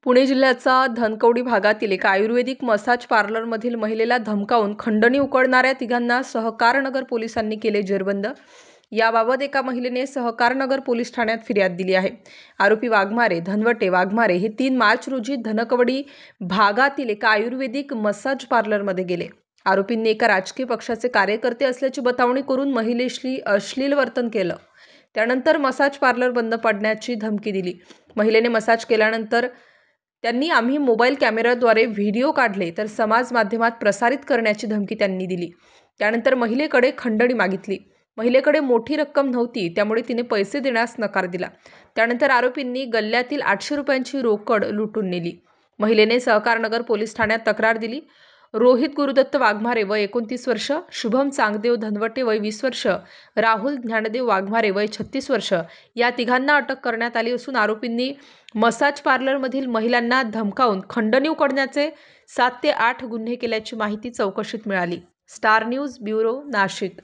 पुणे जिल्ह्याचा धनकवडी भागातील एका आयुर्वेदिक मसाज पार्लरमधील महिलेला धमकावून खंडणी उकळणाऱ्या तिघांना सहकारनगर पोलिसांनी केले जेरबंद। याबाबत एका महिलेने सहकारनगर पोलीस ठाण्यात फिर्याद दिली आहे। आरोपी वाघमारे, धनवटे, वाघमारे हे 3 मार्च रोजी धनकवडी भागातील एका आयुर्वेदिक मसाज पार्लरमध्ये गेले। आरोपींनी एका राजकीय पक्षाचे कार्यकर्ते असल्याची बतावणी करून महिलेशी अश्लील वर्तन केलं। त्यानंतर मसाज पार्लर बंद पडण्याची धमकी दिली। महिलेने मसाज केल्यानंतर त्यांनी आम्ही मोबाईल कॅमेऱ्याद्वारे व्हिडिओ काढले तर समाज माध्यमात प्रसारित करण्याची धमकी त्यांनी दिली। त्यानंतर महिलेकडे खंडणी मागितली। महिलेकडे मोठी रक्कम नव्हती, त्यामुळे तिने पैसे देण्यास नकार दिला। त्यानंतर आरोपींनी गल्ल्यातील 800 रुपयांची रोकड लुटून नेली। महिलेने सहकारनगर पोलीस ठाण्यात तक्रार दिली। रोहित गुरुदत्त वाघमारे वय 29 वर्ष, शुभम चांगदेव धनवटे वय 20 वर्ष, राहुल ज्ञानदेव वाघमारे वय 36 वर्ष या तिघांना अटक करण्यात आली असून आरोपींनी मसाज पार्लरमधील महिलांना धमकावून खंडणी उकळण्याचे 7 ते 8 गुन्हे केल्याची माहिती चौकशीत मिळाली। Star news bureau, Nashik.